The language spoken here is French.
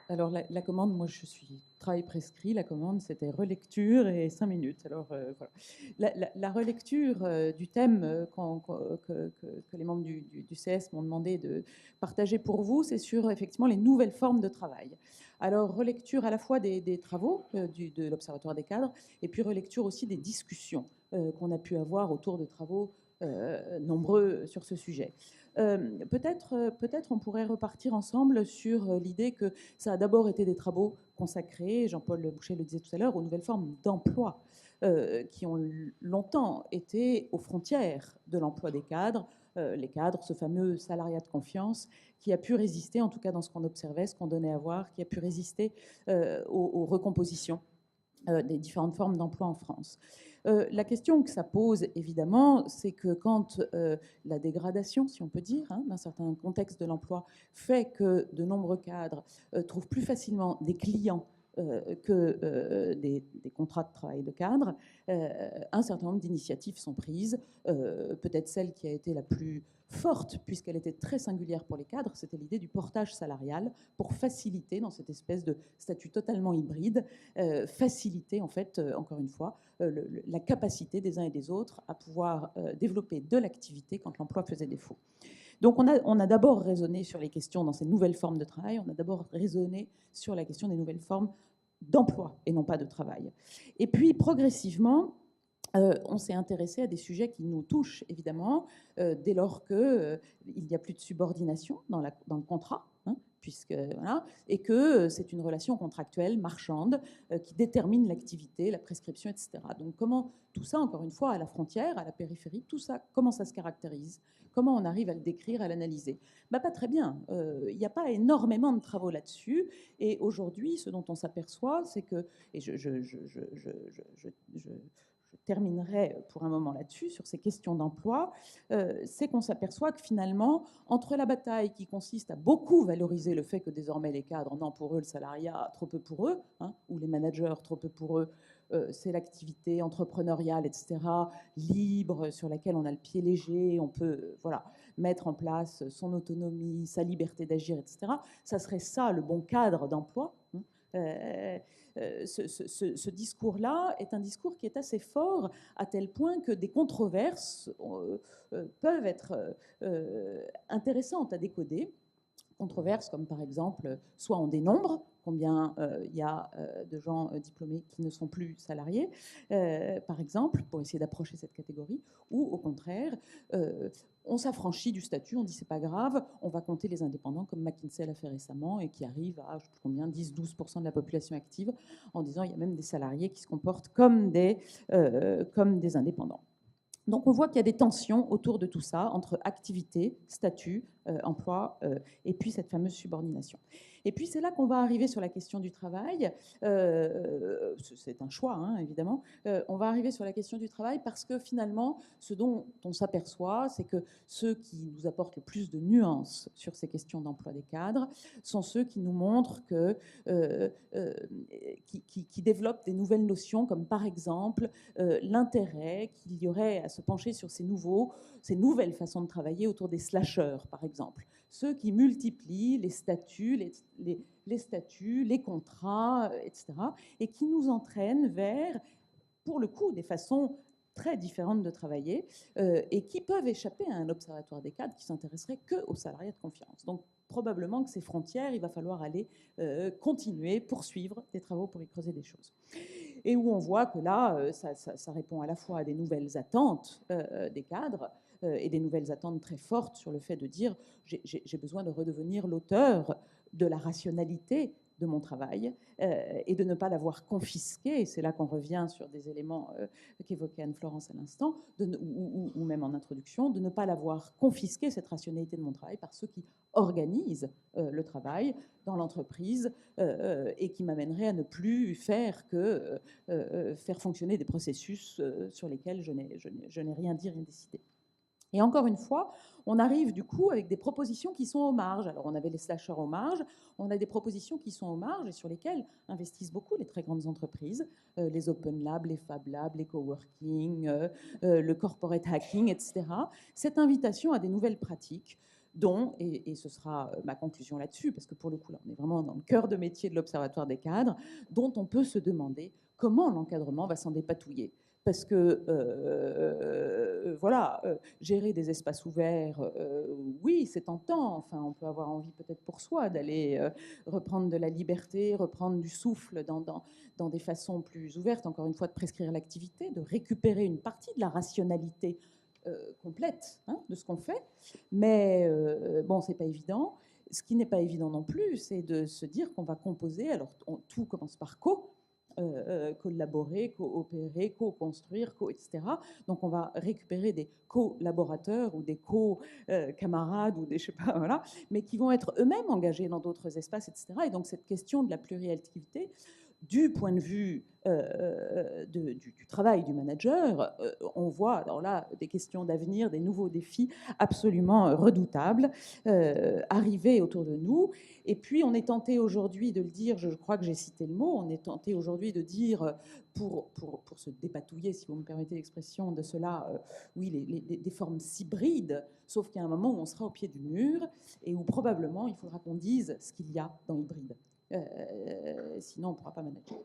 Alors, la commande, moi, je suis travail prescrit. La commande, c'était relecture et 5 minutes. Alors, voilà. La relecture du thème que les membres du CS m'ont demandé de partager pour vous, c'est sur, effectivement, les nouvelles formes de travail. Alors, relecture à la fois des travaux de l'Observatoire des cadres, et puis relecture aussi des discussions qu'on a pu avoir autour de travaux nombreux sur ce sujet. Peut-être on pourrait repartir ensemble sur l'idée que ça a d'abord été des travaux consacrés, Jean-Paul Boucher le disait tout à l'heure, aux nouvelles formes d'emploi qui ont longtemps été aux frontières de l'emploi des cadres. Les cadres, ce fameux salariat de confiance qui a pu résister, en tout cas dans ce qu'on observait, ce qu'on donnait à voir, qui a pu résister aux recompositions des différentes formes d'emploi en France. La question que ça pose, évidemment, c'est que quand la dégradation, si on peut dire, d'un certain contexte de l'emploi, fait que de nombreux cadres trouvent plus facilement des clients que des contrats de travail de cadre, un certain nombre d'initiatives sont prises. Peut-être celle qui a été la plus forte, puisqu'elle était très singulière pour les cadres, c'était l'idée du portage salarial pour faciliter, dans cette espèce de statut totalement hybride, faciliter, en fait, encore une fois, la capacité des uns et des autres à pouvoir développer de l'activité quand l'emploi faisait défaut. Donc on a d'abord raisonné sur les questions dans ces nouvelles formes de travail, on a d'abord raisonné sur la question des nouvelles formes d'emploi et non pas de travail. Et puis progressivement, on s'est intéressé à des sujets qui nous touchent évidemment, dès lors qu'il n'y a plus de subordination dans le contrat, puisque, voilà, et que c'est une relation contractuelle, marchande, qui détermine l'activité, la prescription, etc. Donc comment tout ça, encore une fois, à la frontière, à la périphérie, tout ça, comment ça se caractérise? Comment on arrive à le décrire, à l'analyser? Pas très bien. Il n'y a pas énormément de travaux là-dessus. Et aujourd'hui, ce dont on s'aperçoit, c'est que, et je terminerai pour un moment là-dessus, sur ces questions d'emploi, c'est qu'on s'aperçoit que finalement, entre la bataille qui consiste à beaucoup valoriser le fait que désormais les cadres, non, pour eux, le salariat, trop peu pour eux, ou les managers, trop peu pour eux, c'est l'activité entrepreneuriale, etc., libre, sur laquelle on a le pied léger, on peut voilà, mettre en place son autonomie, sa liberté d'agir, etc. Ça serait ça le bon cadre d'emploi. Ce discours-là est un discours qui est assez fort, à tel point que des controverses peuvent être intéressantes à décoder. Controverses comme par exemple, soit on dénombre combien il y a de gens diplômés qui ne sont plus salariés, par exemple, pour essayer d'approcher cette catégorie, ou au contraire, on s'affranchit du statut, on dit c'est pas grave, on va compter les indépendants comme McKinsey l'a fait récemment et qui arrive à, je sais plus combien, 10-12% de la population active, en disant il y a même des salariés qui se comportent comme des indépendants. Donc on voit qu'il y a des tensions autour de tout ça, entre activité, statut, emploi, et puis cette fameuse subordination. Et puis c'est là qu'on va arriver sur la question du travail. C'est un choix, évidemment. On va arriver sur la question du travail parce que finalement, ce dont on s'aperçoit, c'est que ceux qui nous apportent le plus de nuances sur ces questions d'emploi des cadres sont ceux qui nous montrent que, qui développent des nouvelles notions, comme par exemple l'intérêt qu'il y aurait à se pencher sur ces nouvelles façons de travailler autour des slasheurs, par exemple. Ceux qui multiplient les statuts, les contrats, etc., et qui nous entraînent vers, pour le coup, des façons très différentes de travailler et qui peuvent échapper à un observatoire des cadres qui s'intéresserait que aux salariés de confiance. Donc, probablement que ces frontières, il va falloir aller continuer, poursuivre des travaux pour y creuser des choses. Et où on voit que là, ça répond à la fois à des nouvelles attentes des cadres et des nouvelles attentes très fortes sur le fait de dire j'ai besoin de redevenir l'auteur de la rationalité de mon travail et de ne pas l'avoir confisqué. C'est là qu'on revient sur des éléments qu'évoquait Anne-Florence à l'instant, ou même en introduction, de ne pas l'avoir confisqué, cette rationalité de mon travail, par ceux qui organisent le travail dans l'entreprise et qui m'amènerait à ne plus faire que faire fonctionner des processus sur lesquels je n'ai rien dit, rien décidé. Et encore une fois, on arrive du coup avec des propositions qui sont aux marges. Alors on avait les slashers aux marges, on a des propositions qui sont aux marges et sur lesquelles investissent beaucoup les très grandes entreprises, les Open Labs, les Fab Labs, les coworking, le corporate hacking, etc. Cette invitation à des nouvelles pratiques, dont, et ce sera ma conclusion là-dessus, parce que pour le coup, là, on est vraiment dans le cœur de métier de l'Observatoire des cadres, dont on peut se demander comment l'encadrement va s'en dépatouiller. Parce que, voilà, gérer des espaces ouverts, oui, c'est tentant. Enfin, on peut avoir envie peut-être pour soi d'aller reprendre de la liberté, reprendre du souffle dans des façons plus ouvertes, encore une fois, de prescrire l'activité, de récupérer une partie de la rationalité complète hein, de ce qu'on fait. Mais bon, c'est pas évident. Ce qui n'est pas évident non plus, c'est de se dire qu'on va composer. Alors, tout commence par collaborer, coopérer, co-construire, etc. Donc, on va récupérer des collaborateurs ou des co-camarades ou des, je sais pas, voilà, mais qui vont être eux-mêmes engagés dans d'autres espaces, etc. Et donc, cette question de la pluriactivité, du point de vue du travail du manager, on voit alors là des questions d'avenir, des nouveaux défis absolument redoutables arriver autour de nous. Et puis on est tenté aujourd'hui de le dire, je crois que j'ai cité le mot, on est tenté aujourd'hui de dire, pour se dépatouiller, si vous me permettez l'expression de cela, oui, des formes hybrides, sauf qu'il y a un moment où on sera au pied du mur et où probablement il faudra qu'on dise ce qu'il y a dans hybride. Sinon, on ne pourra pas manager.